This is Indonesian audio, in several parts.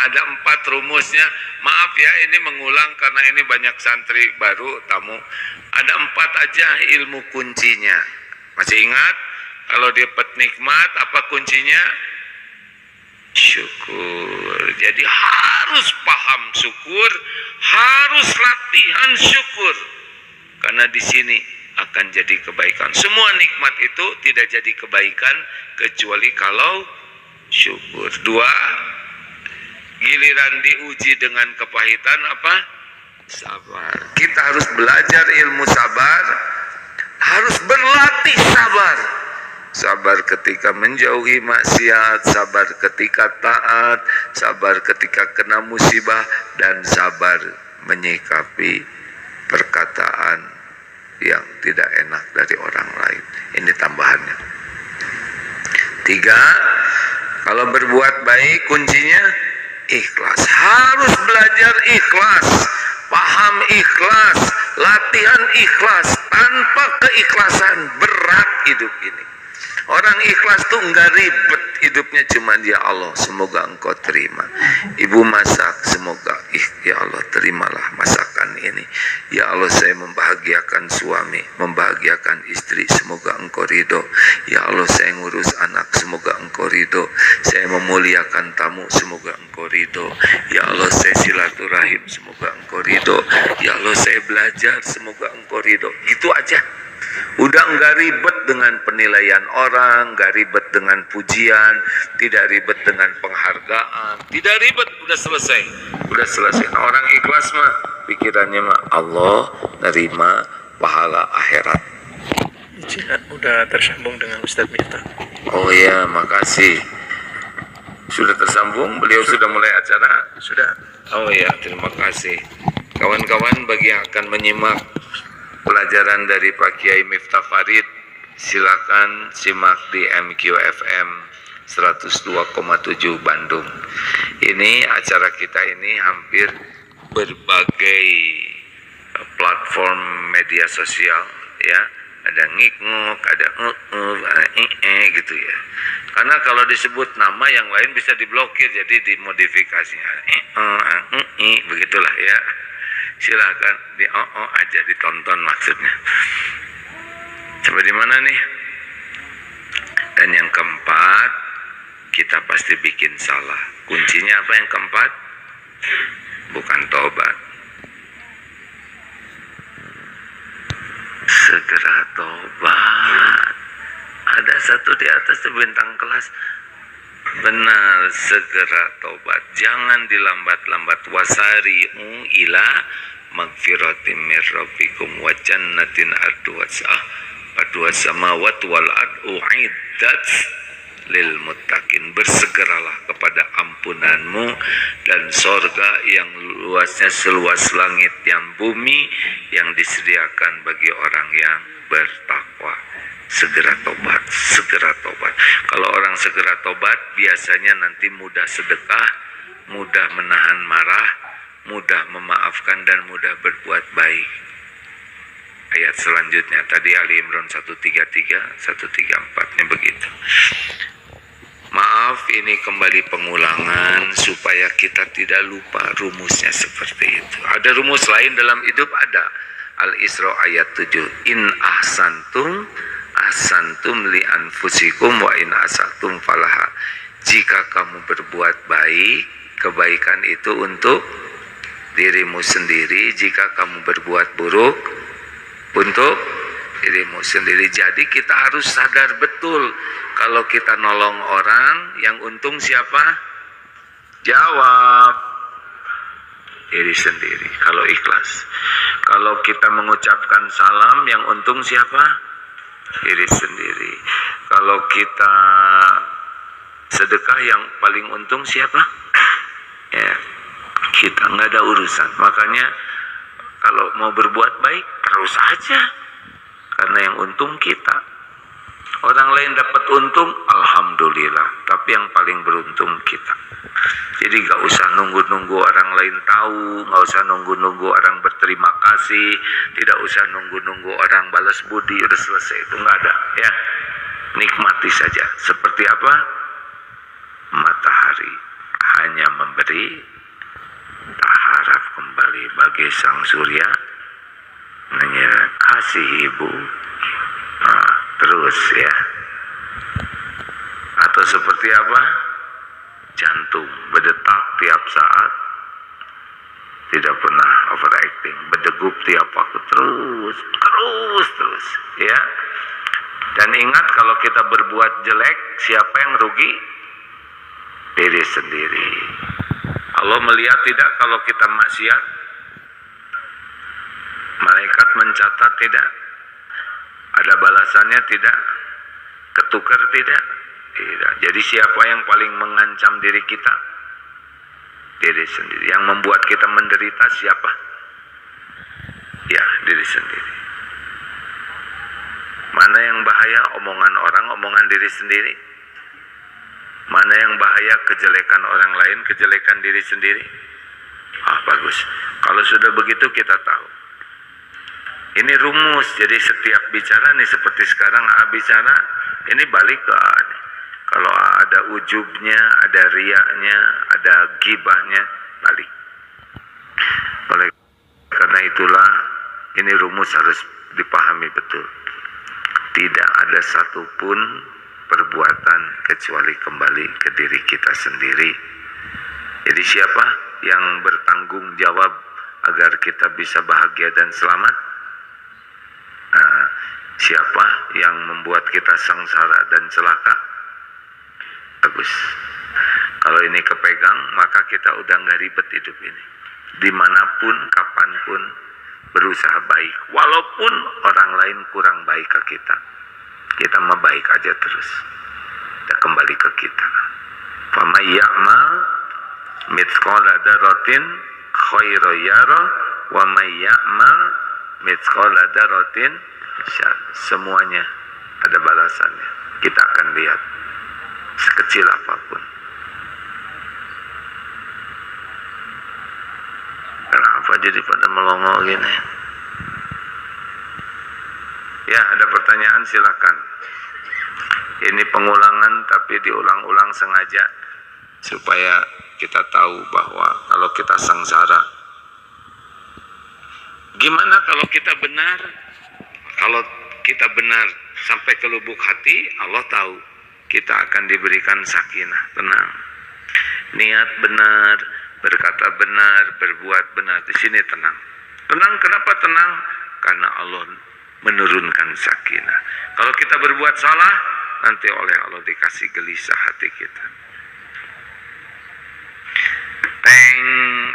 Ada 4 rumusnya. Maaf ya, ini mengulang karena ini banyak santri baru, tamu. Ada 4 aja ilmu kuncinya. Masih ingat? Kalau dapat nikmat, apa kuncinya? Syukur. Jadi harus paham syukur, harus latihan syukur. Karena di sini akan jadi kebaikan. Semua nikmat itu tidak jadi kebaikan kecuali kalau syukur. 2, giliran diuji dengan kepahitan apa? Sabar. Kita harus belajar ilmu sabar, harus berlatih sabar. Sabar ketika menjauhi maksiat, sabar ketika taat, sabar ketika kena musibah, dan sabar menyikapi perkataan yang tidak enak dari orang lain. Ini tambahannya. 3, kalau berbuat baik kuncinya ikhlas. Harus belajar ikhlas, paham ikhlas, latihan ikhlas. Tanpa keikhlasan berat hidup ini. Orang ikhlas tuh enggak ribet hidupnya, cuma ya Allah semoga engkau terima. Ibu masak, semoga ya Allah terimalah masakan ini. Ya Allah saya membahagiakan suami, membahagiakan istri, semoga engkau ridho. Ya Allah saya ngurus anak, semoga engkau ridho. Saya memuliakan tamu, semoga engkau ridho. Ya Allah saya silaturahim, semoga engkau ridho. Ya Allah saya belajar, semoga engkau ridho. Gitu aja. Udah enggak ribet dengan penilaian orang, enggak ribet dengan pujian, tidak ribet dengan penghargaan, tidak ribet, udah selesai. Nah, orang ikhlas mah pikirannya mah Allah nerima pahala akhirat. Udah tersambung dengan Ustadz Miftah. Oh ya, makasih. Sudah tersambung, beliau sudah mulai acara? Sudah. Oh ya, terima kasih. Kawan-kawan bagi yang akan menyimak pelajaran dari Pak Kiai Miftah Farid, silakan simak di MQFM 102,7 Bandung. Ini acara kita ini hampir berbagai platform media sosial ya. Ada ngik-ngok, ada gitu ya. Karena kalau disebut nama yang lain bisa diblokir, jadi dimodifikasinya begitulah ya. Silakan di aja ditonton maksudnya. Coba di mana nih? Dan yang keempat, kita pasti bikin salah. Kuncinya apa yang keempat? Bukan tobat. Segera tobat. Ada satu di atas tuh bintang kelas. Benar, segera tobat. Jangan dilambat-lambat. Wasari'u ila magfiratim mir rabbikum wa jannatin arduha samawati wal ardu uiddat lil muttaqin. Bersegeralah kepada ampunanmu dan sorga yang luasnya seluas langit yang bumi, yang disediakan bagi orang yang bertakwa. Segera tobat, segera tobat. Kalau orang segera tobat, biasanya nanti mudah sedekah, mudah menahan marah, mudah memaafkan, dan mudah berbuat baik. Ayat selanjutnya, tadi Ali Imran 133, 134-nya begitu. Maaf, ini kembali pengulangan supaya kita tidak lupa rumusnya seperti itu. Ada rumus lain dalam hidup, ada. Al-Isra ayat 7. In ahsantum li anfusikum wa in asatum falaha. Jika kamu berbuat baik, kebaikan itu untuk dirimu sendiri. Jika kamu berbuat buruk, untuk dirimu sendiri. Jadi kita harus sadar betul, kalau kita nolong orang, yang untung siapa? Jawab, diri sendiri kalau ikhlas. Kalau kita mengucapkan salam, yang untung siapa? Diri sendiri. Kalau kita sedekah, yang paling untung siapa? Ya, kita, nggak ada urusan. Makanya kalau mau berbuat baik terus aja, karena yang untung kita. Orang lain dapat untung, alhamdulillah, tapi yang paling beruntung kita. Jadi gak usah nunggu-nunggu orang lain tahu, gak usah nunggu-nunggu orang berterima kasih, tidak usah nunggu-nunggu orang balas budi. Udah selesai, itu gak ada ya. Nikmati saja. Seperti apa? Matahari hanya beri, tak harap kembali bagi sang surya kasih ibu. Nah, terus ya. Atau seperti apa? Jantung berdetak tiap saat, tidak pernah overacting, berdegup tiap waktu, terus ya. Dan ingat, kalau kita berbuat jelek, siapa yang rugi? Diri sendiri. Allah melihat tidak kalau kita maksiat? Malaikat mencatat tidak? Ada balasannya tidak? Ketukar tidak? Tidak. Jadi siapa yang paling mengancam diri kita? Diri sendiri. Yang membuat kita menderita siapa? Ya, diri sendiri. Mana yang bahaya? Omongan orang, omongan diri sendiri. Mana yang bahaya? Kejelekan orang lain, kejelekan diri sendiri. Bagus. Kalau sudah begitu kita tahu. Ini rumus. Jadi setiap bicara nih, seperti sekarang bicara, ini balik ke kalau ada ujubnya, ada riaknya, ada gibahnya, balik. Oleh karena itulah, ini rumus harus dipahami betul. Tidak ada satupun perbuatan kecuali kembali ke diri kita sendiri. Jadi siapa yang bertanggung jawab agar kita bisa bahagia dan selamat? Siapa yang membuat kita sengsara dan celaka? Bagus. Kalau ini kepegang, maka kita udah nggak ribet hidup ini. Dimanapun, kapanpun, berusaha baik. Walaupun orang lain kurang baik ke kita, kita mah baik aja terus. Kita kembali ke kita. Faman ya'mal mithqala dzarratin khairan yara wa may ya'mal mithqala dzarratin syarran. Semuanya ada balasannya. Kita akan lihat sekecil apapun. Kenapa jadi pada melongo gini? Ya, ada pertanyaan, silakan. Ini pengulangan tapi diulang-ulang sengaja supaya kita tahu bahwa kalau kita sengsara. Gimana kalau kita benar? Kalau kita benar sampai ke lubuk hati, Allah tahu kita akan diberikan sakinah, tenang. Niat benar, berkata benar, berbuat benar, di sini tenang. Tenang, kenapa tenang? Karena Allah menurunkan sakinah. Kalau kita berbuat salah, nanti oleh Allah dikasih gelisah hati kita.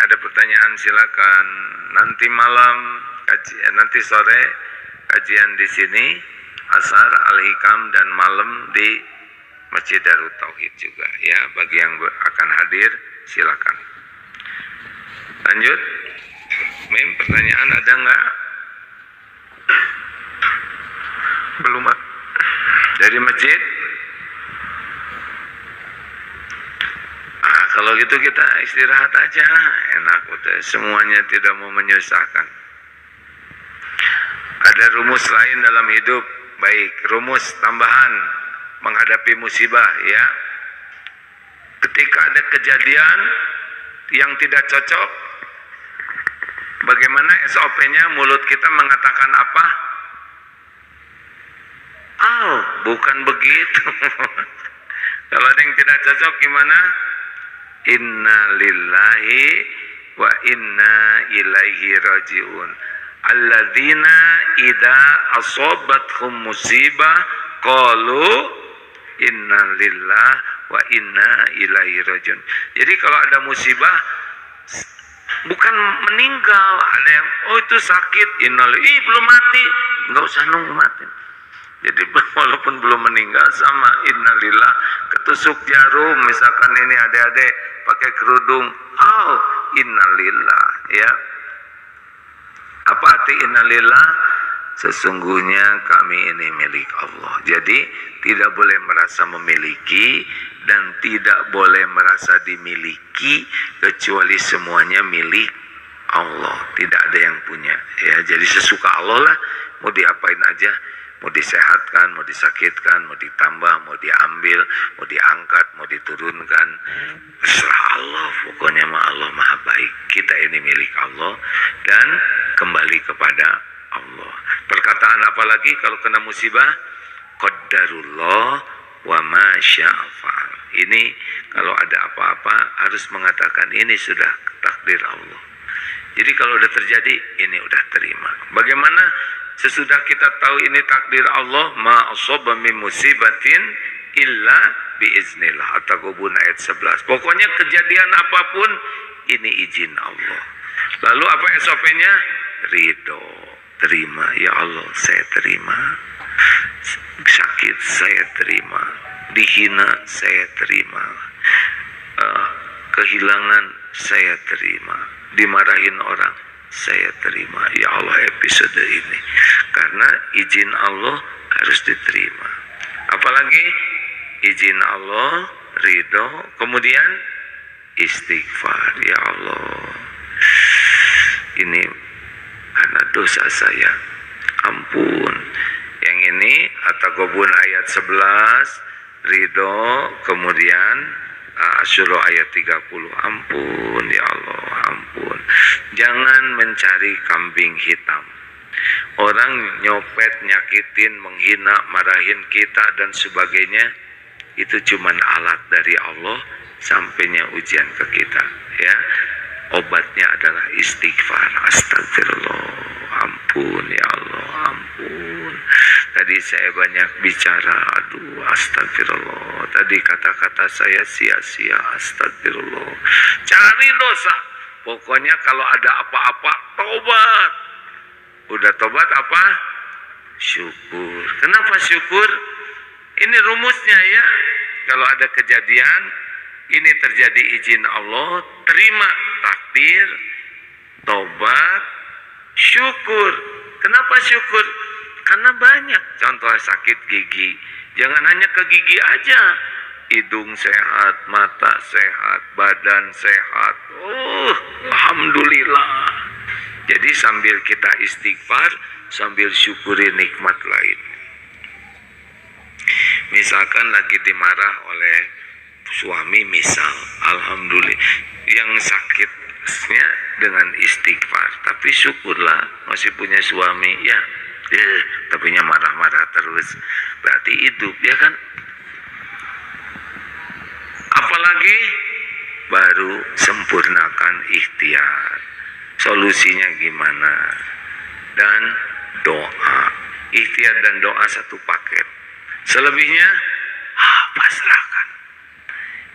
Ada pertanyaan, silakan. Nanti malam, nanti sore kajian di sini, Asar Al-Hikam, dan malam di Masjid Darut Tauhid juga ya. Bagi yang akan hadir, silakan. Lanjut. Mim, pertanyaan ada nggak? Belum. Dari masjid? Kalau gitu kita istirahat aja, enak udah. Semuanya tidak mau menyusahkan. Ada rumus lain dalam hidup, baik, rumus tambahan menghadapi musibah ya. Ketika ada kejadian yang tidak cocok, bagaimana SOP-nya? Mulut kita mengatakan apa? Bukan begitu. Kalau ada yang tidak cocok gimana? Inna lillahi wa inna ilaihi raji'un. Alladzina idza asabathum musibah qalu inna lillahi wa inna ilaihi raji'un. Jadi kalau ada musibah, bukan meninggal, ada yang itu sakit, innalillahi, belum mati, nggak usah nunggu mati. Jadi walaupun belum meninggal sama innalillah, ketusuk jarum misalkan ini adik-adik pakai kerudung, innalillah ya. Apa arti innalillah? Sesungguhnya kami ini milik Allah. Jadi tidak boleh merasa memiliki dan tidak boleh merasa dimiliki, kecuali semuanya milik Allah. Tidak ada yang punya ya. Jadi sesuka Allah lah, mau diapain aja. Mau disehatkan, mau disakitkan, mau ditambah, mau diambil, mau diangkat, mau diturunkan, terserah Allah pokoknya. dan kembali kepada Allah. Perkataan apa lagi kalau kena musibah? Qadarullah wa ma syaa fa'al. Ini kalau ada apa-apa harus mengatakan ini sudah takdir Allah. Jadi kalau udah terjadi, ini udah terima. Bagaimana sesudah kita tahu ini takdir Allah, ma asaba min musibatin illa biiznillah. At-Taghabun ayat 11. Pokoknya kejadian apapun ini izin Allah. Lalu apa SOP-nya? Ridho, terima. Ya Allah, saya terima. Sakit saya terima, dihina saya terima, kehilangan saya terima, dimarahin orang saya terima. Ya Allah, episode ini karena izin Allah harus diterima. Apalagi izin Allah, ridho, kemudian istighfar. Ya Allah, ini karena dosa saya, ampun. Yang ini At-Taghabun ayat 11, ridho, kemudian Asyura ayat 30. Ampun ya Allah, ampun. Jangan mencari kambing hitam. Orang nyopet, nyakitin, menghina, marahin kita dan sebagainya, itu cuman alat dari Allah sampainya ujian ke kita, ya. Obatnya adalah istighfar. Astagfirullah, ampun ya Allah, ampun. Tadi saya banyak bicara, aduh astagfirullah. Tadi kata-kata saya sia-sia, astagfirullah. Cari dosa. Pokoknya kalau ada apa-apa, tobat. Udah tobat apa? Syukur. Kenapa syukur? Ini rumusnya ya. Kalau ada kejadian, ini terjadi izin Allah, terima takdir, tobat, syukur. Kenapa syukur? Karena banyak. Contoh sakit gigi, jangan hanya ke gigi aja. Hidung sehat, mata sehat, badan sehat. Alhamdulillah. Jadi sambil kita istighfar, sambil syukuri nikmat lain. Misalkan lagi dimarah oleh suami, misal, alhamdulillah, yang sakitnya dengan istighfar, tapi syukurlah masih punya suami, ya, tapi marah-marah terus, berarti hidup, ya kan? Apalagi baru sempurnakan ikhtiar, solusinya gimana, dan doa. Ikhtiar dan doa satu paket, selebihnya pasrahkan.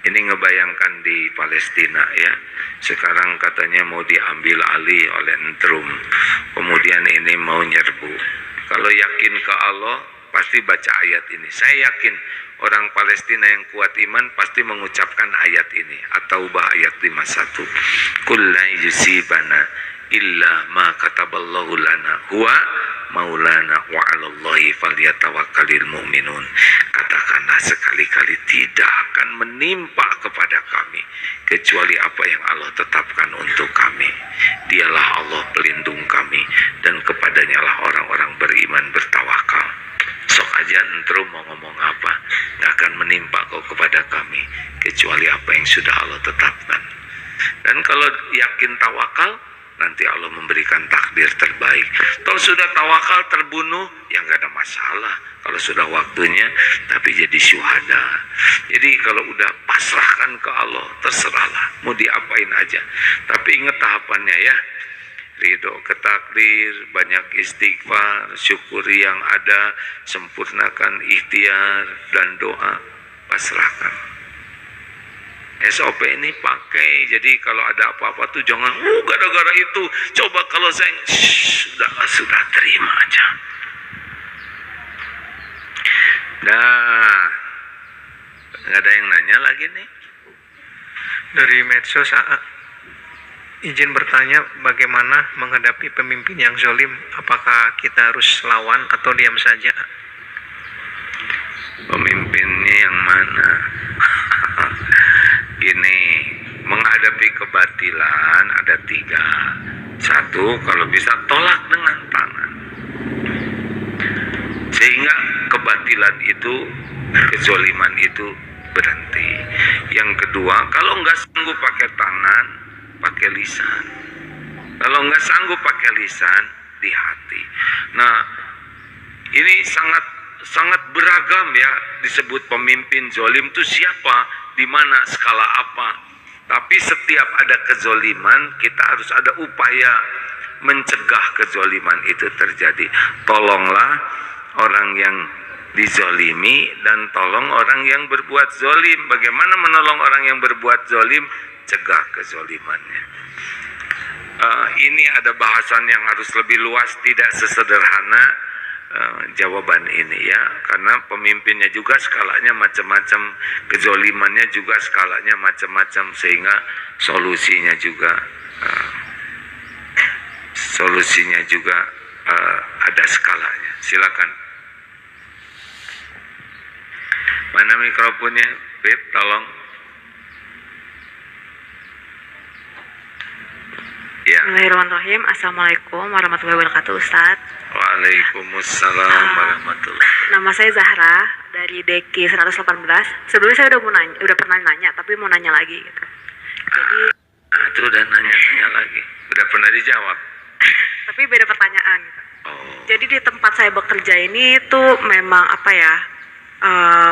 Ini ngebayangkan di Palestina ya, sekarang katanya mau diambil alih oleh Entrum, kemudian ini mau nyerbu. Kalau yakin ke Allah pasti baca ayat ini. Saya yakin orang Palestina yang kuat iman pasti mengucapkan ayat ini, At-Taubah ayat 51. Qul la yusibana illa ma kataballahu lana huwa maulana wa 'alallahi falyatawakkalul mu'minun. Katakanlah sekali-kali tidak akan menimpa kepada kami kecuali apa yang Allah tetapkan untuk kami. Dialah Allah pelindung kami dan kepadanya lah orang-orang beriman bertawakal. Sok aja Entrum mau ngomong apa, gak akan menimpa kau kepada kami kecuali apa yang sudah Allah tetapkan. Dan kalau yakin tawakal, nanti Allah memberikan takdir terbaik. Kalau sudah tawakal terbunuh, ya nggak ada masalah. Kalau sudah waktunya, tapi jadi syuhada. Jadi kalau udah pasrahkan ke Allah, terserahlah, mau diapain aja. Tapi ingat tahapannya ya. Ridho ke takdir, banyak istighfar, syukuri yang ada, sempurnakan ikhtiar dan doa, pasrahkan. SOP ini pakai, jadi kalau ada apa-apa tuh jangan, gara-gara itu, coba kalau saya, sudah terima aja. Nah, nggak ada yang nanya lagi nih. Dari medsos, izin bertanya bagaimana menghadapi pemimpin yang zalim? Apakah kita harus lawan atau diam saja? Pemimpinnya yang mana? Gini, menghadapi kebatilan ada 3. 1, kalau bisa tolak dengan tangan, sehingga kebatilan itu, kezoliman itu berhenti. Yang kedua, kalau nggak sanggup pakai tangan, pakai lisan. Kalau nggak sanggup pakai lisan, di hati. Nah, ini sangat sangat beragam ya, disebut pemimpin zolim itu siapa, di mana, skala apa. Tapi setiap ada kezoliman, kita harus ada upaya mencegah kezoliman itu terjadi. Tolonglah orang yang dizolimi dan tolong orang yang berbuat zolim. Bagaimana menolong orang yang berbuat zolim? Cegah kezolimannya. Ini ada bahasan yang harus lebih luas, tidak sesederhana jawaban ini ya, karena pemimpinnya juga skalanya macam-macam, kezolimannya juga skalanya macam-macam, sehingga solusinya juga ada skalanya. Silakan. Mana mikrofonnya, Beb? Tolong. Ya. Bismillahirrahmanirrahim. Assalamualaikum warahmatullahi wabarakatuh, Ustadz. Waalaikumsalam warahmatullahi wabarakatuh. Nama saya Zahra dari Deki 118. Sebelumnya saya udah pernah nanya, tapi mau nanya lagi gitu. Jadi itu udah nanya lagi. Udah pernah dijawab. tapi beda pertanyaan gitu. Oh. Jadi di tempat saya bekerja ini tuh memang apa ya?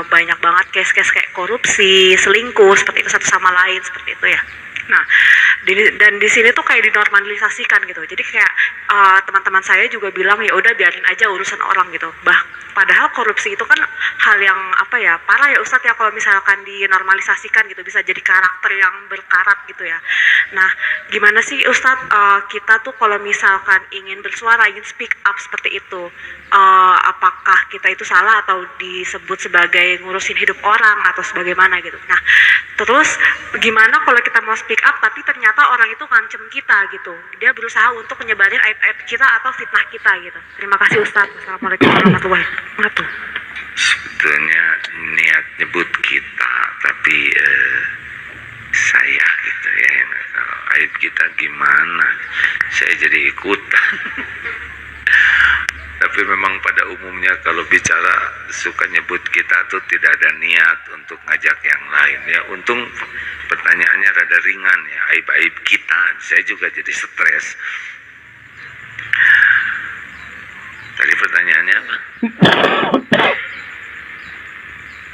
Banyak banget case-case kayak korupsi, selingkuh seperti itu satu sama lain seperti itu ya. Nah, dan di sini tuh kayak dinormalisasikan gitu. Jadi kayak teman-teman saya juga bilang ya udah biarin aja urusan orang gitu. Padahal korupsi itu kan hal yang apa ya, parah ya Ustadz ya, kalau misalkan dinormalisasikan gitu, bisa jadi karakter yang berkarat gitu ya. Nah, gimana sih Ustadz kita tuh kalau misalkan ingin bersuara, ingin speak up seperti itu, apakah kita itu salah atau disebut sebagai ngurusin hidup orang atau sebagaimana gitu. Nah, terus gimana kalau kita mau speak up tapi ternyata orang itu ngancem kita gitu, dia berusaha untuk menyebarin aib-aib kita atau fitnah kita gitu. Terima kasih Ustadz. Assalamualaikum warahmatullahi wabarakatuh. Sebetulnya niat nyebut kita, tapi saya gitu ya, kalau aib kita gimana, saya jadi ikutan. Tapi memang pada umumnya kalau bicara suka nyebut kita tuh tidak ada niat untuk ngajak yang lain ya. Untung pertanyaannya rada ringan ya, aib-aib kita, saya juga jadi stres. Tadi pertanyaannya apa?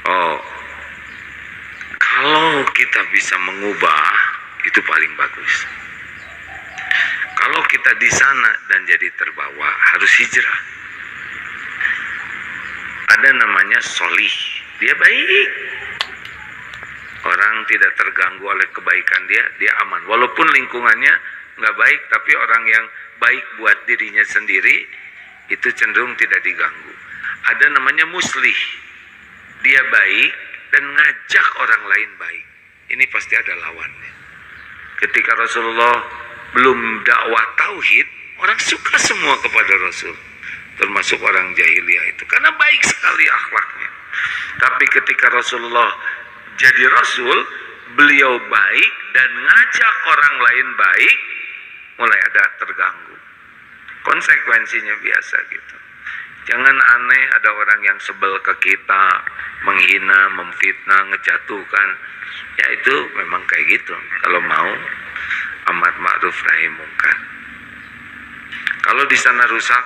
Oh, kalau kita bisa mengubah itu paling bagus. Kalau kita di sana dan jadi terbawa, harus hijrah. Ada namanya solih, dia baik. Orang tidak terganggu oleh kebaikan dia aman. Walaupun lingkungannya nggak baik, tapi orang yang baik buat dirinya sendiri itu cenderung tidak diganggu. Ada namanya muslih, dia baik dan ngajak orang lain baik. Ini pasti ada lawannya. Ketika Rasulullah belum dakwah tauhid, orang suka semua kepada Rasul, termasuk orang jahiliyah itu, karena baik sekali akhlaknya. Tapi ketika Rasulullah jadi Rasul, beliau baik dan ngajak orang lain baik, mulai ada terganggu. Konsekuensinya biasa gitu. Jangan aneh ada orang yang sebel ke kita, menghina, memfitnah, ngejatuhkan. Ya itu memang kayak gitu. Kalau mau amar ma'ruf nahi mungkar. Kalau di sana rusak,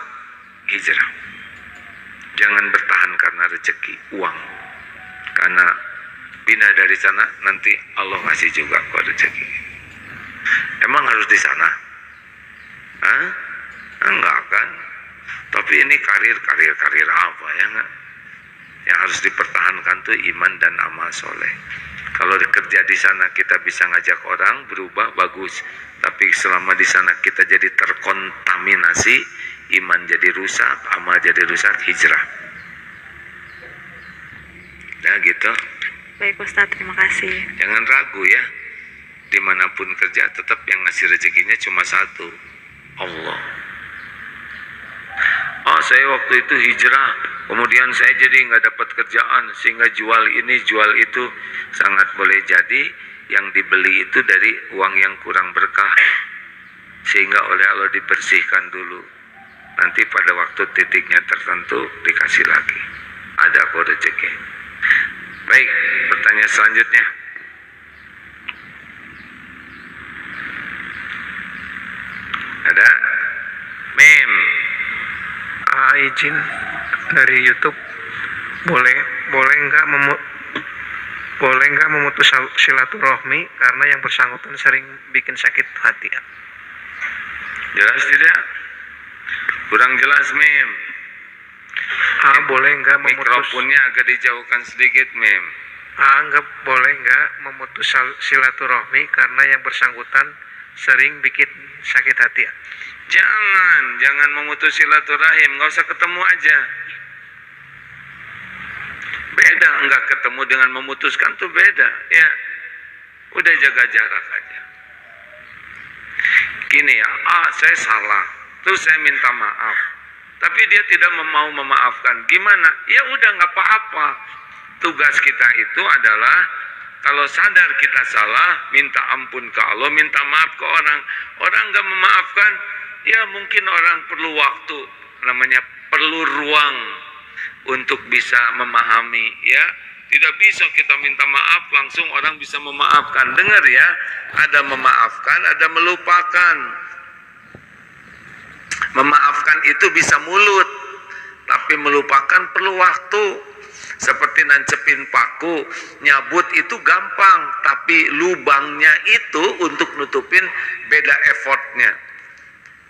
hijrah. Jangan bertahan karena rezeki, uang. Karena pindah dari sana nanti Allah ngasih juga kok rezeki. Emang harus di sana? Hah? Enggak kan? Tapi ini karir apa ya enggak? Yang harus dipertahankan tuh iman dan amal soleh. Kalau kerja di sana kita bisa ngajak orang berubah, bagus. Tapi selama di sana kita jadi terkontaminasi, iman jadi rusak, amal jadi rusak, hijrah. Ya gitu. Baik Ustadz, terima kasih. Jangan ragu ya. Dimanapun kerja tetap yang ngasih rezekinya cuma satu, Allah. Oh, saya waktu itu hijrah, kemudian saya jadi nggak dapat kerjaan sehingga jual ini jual itu. Sangat boleh jadi yang dibeli itu dari uang yang kurang berkah, sehingga oleh Allah dibersihkan dulu. Nanti pada waktu titiknya tertentu dikasih lagi. Ada kok rezeki. Baik, pertanyaan selanjutnya. izin dari YouTube, boleh boleh nggak memutus silaturahmi karena yang bersangkutan sering bikin sakit hati? Jelas tidak? Kurang jelas, Mim. Boleh nggak memutus? Mikrofonnya agak dijauhkan sedikit, Mim. Nggak boleh nggak memutus silaturahmi karena yang bersangkutan sering bikin sakit hati? Jangan memutus silaturahim, nggak usah ketemu aja. Beda, nggak ketemu dengan memutuskan tuh beda, ya. Udah jaga jarak aja. Gini ya, saya salah, terus saya minta maaf, tapi dia tidak mau memaafkan. Gimana? Ya udah nggak apa-apa. Tugas kita itu adalah kalau sadar kita salah, minta ampun ke Allah, minta maaf ke orang. Orang nggak memaafkan, ya mungkin orang perlu waktu, namanya perlu ruang untuk bisa memahami, ya. Tidak bisa kita minta maaf langsung orang bisa memaafkan. Dengar ya, ada memaafkan, ada melupakan. Memaafkan itu bisa mulut, tapi melupakan perlu waktu. Seperti nancepin paku, nyabut itu gampang, tapi lubangnya itu untuk nutupin beda effortnya.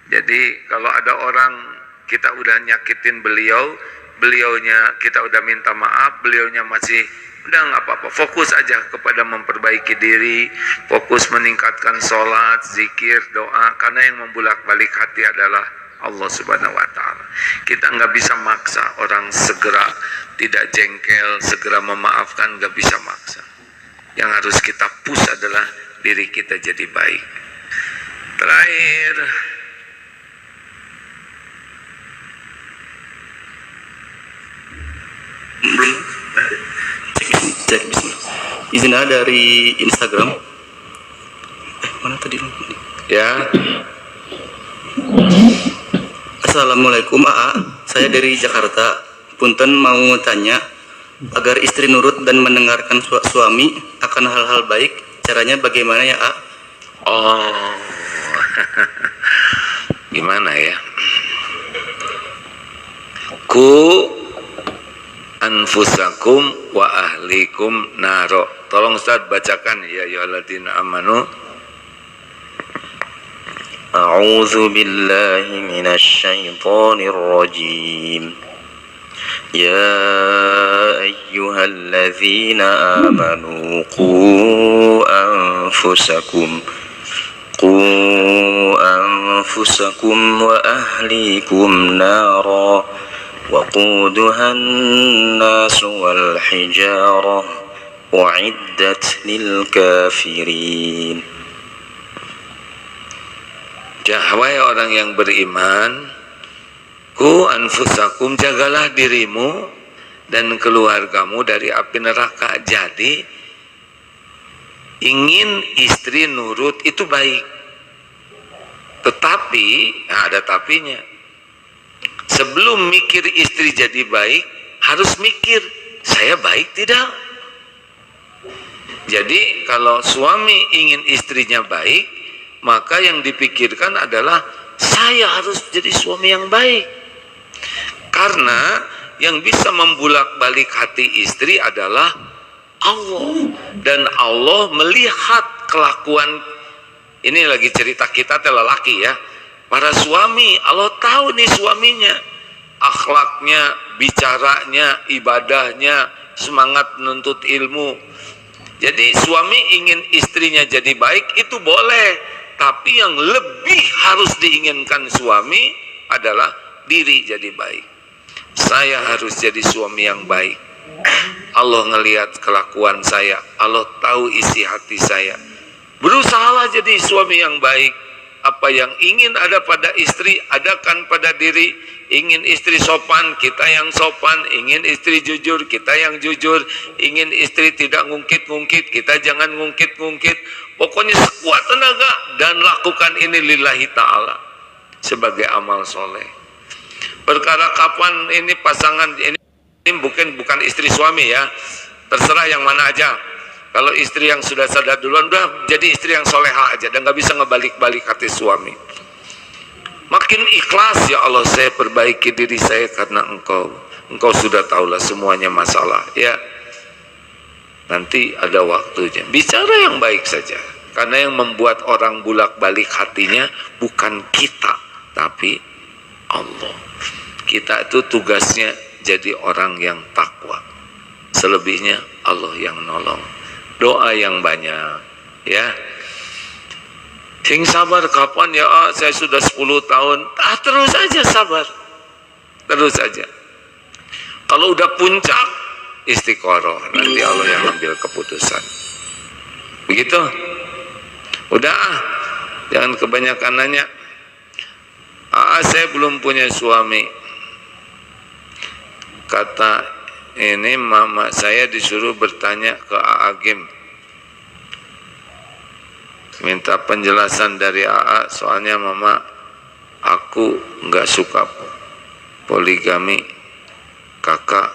Jadi kalau ada orang kita udah nyakitin beliaunya kita udah minta maaf, beliaunya masih udah nggak apa-apa, fokus aja kepada memperbaiki diri, fokus meningkatkan sholat, zikir, doa, karena yang membulak-balik hati adalah Allah Subhanahu wa Ta'ala. Kita nggak bisa maksa orang segera tidak jengkel, segera memaafkan, nggak bisa maksa. Yang harus kita push adalah diri kita jadi baik. Terakhir, belum cek izinnya dari Instagram. Mana tadi? ya. Assalamualaikum saya dari Jakarta. Punten mau tanya, agar istri nurut dan mendengarkan suami akan hal-hal baik, caranya bagaimana ya Oh, gimana ya? Ku anfusakum wa ahlikum naro. Tolong Ustaz bacakan ya ayyuhalladzina amanu. A'udzu billahi minasy syaithanir rajim. Ya ayyuhalladzina amanu qu anfusakum wa ahlikum nara وقودها الناس والحجارة أعدت للكافرين. Wahai orang yang beriman, ku anfusakum, jagalah dirimu dan keluargamu dari api neraka. Jadi ingin istri nurut itu baik, tetapi ada tapinya. Sebelum mikir istri jadi baik, harus mikir, saya baik tidak? Jadi kalau suami ingin istrinya baik, maka yang dipikirkan adalah saya harus jadi suami yang baik. Karena yang bisa membulak-balik hati istri adalah Allah. Dan Allah melihat kelakuan, ini lagi cerita kita lelaki ya. Para suami, Allah tahu nih suaminya, akhlaknya, bicaranya, ibadahnya, semangat menuntut ilmu. Jadi suami ingin istrinya jadi baik itu boleh, tapi yang lebih harus diinginkan suami adalah diri jadi baik. Saya harus jadi suami yang baik. Allah ngelihat kelakuan saya, Allah tahu isi hati saya. Berusahalah jadi suami yang baik. Apa yang ingin ada pada istri, adakan pada diri. Ingin istri sopan, kita yang sopan. Ingin istri jujur, kita yang jujur. Ingin istri tidak ngungkit-ngungkit, kita jangan ngungkit-ngungkit. Pokoknya sekuat tenaga dan lakukan ini lillahi ta'ala sebagai amal soleh. Perkara kapan ini pasangan ini bukan istri suami ya, terserah yang mana aja. Kalau istri yang sudah sadar duluan, udah jadi istri yang soleha aja dan nggak bisa ngebalik-balik hati suami. Makin ikhlas, ya Allah saya perbaiki diri saya karena Engkau sudah tahulah semuanya masalah, ya. Nanti ada waktunya. Bicara yang baik saja. Karena yang membuat orang bolak-balik hatinya bukan kita, tapi Allah. Kita itu tugasnya jadi orang yang takwa. Selebihnya Allah yang nolong. Doa yang banyak, ya. Sing sabar kapan ya? Saya sudah 10 tahun. Terus aja sabar. Terus aja. Kalau udah puncak, istiqoroh. Nanti Allah yang ambil keputusan. Begitu? Udah jangan kebanyakan nanya. Saya belum punya suami. Kata ini mama saya disuruh bertanya ke Agim. Minta penjelasan dari AA, soalnya mama aku nggak suka poligami kakak.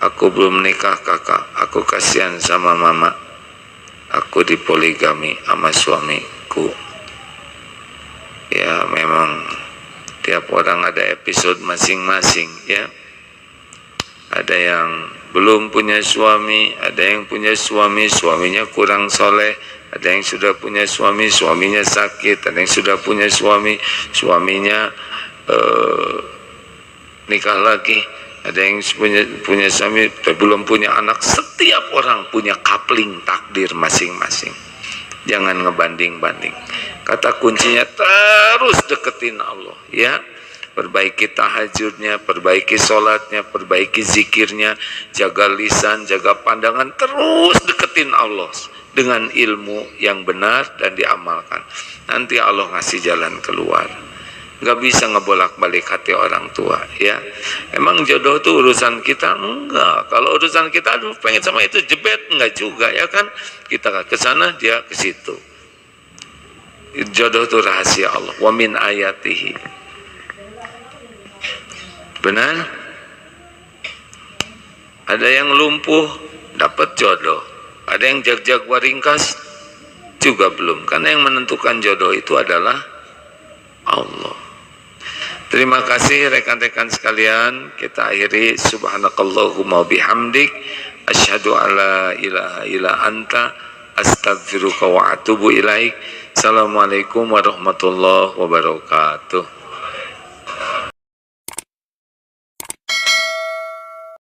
Aku belum nikah kakak, aku kasihan sama mama. Aku dipoligami sama suamiku. Ya memang tiap orang ada episode masing-masing, ya. Ada yang belum punya suami, ada yang punya suami, suaminya kurang soleh. Ada yang sudah punya suami, suaminya sakit. Ada yang sudah punya suami, suaminya nikah lagi. Ada yang punya suami, tapi belum punya anak. Setiap orang punya coupling takdir masing-masing. Jangan ngebanding-banding. Kata kuncinya terus deketin Allah, ya. Perbaiki tahajudnya, perbaiki sholatnya, perbaiki zikirnya, jaga lisan, jaga pandangan, terus deketin Allah dengan ilmu yang benar dan diamalkan. Nanti Allah ngasih jalan keluar. Nggak bisa ngebolak-balik hati orang tua, ya. Emang jodoh itu urusan kita? Enggak. Kalau urusan kita, aduh pengen sama itu, jebet, enggak juga, ya kan. Kita ke sana, dia ke situ. Jodoh itu rahasia Allah. Wa min ayatihi. Benar? Ada yang lumpuh dapat jodoh, ada yang jag-jag waringkas juga belum, karena yang menentukan jodoh itu adalah Allah. Terima kasih rekan-rekan sekalian, kita akhiri. Subhanakallahumma bihamdik asyhadu alla ilaha illa anta astaghfiruka wa atubu ilaik. Assalamualaikum warahmatullahi wabarakatuh.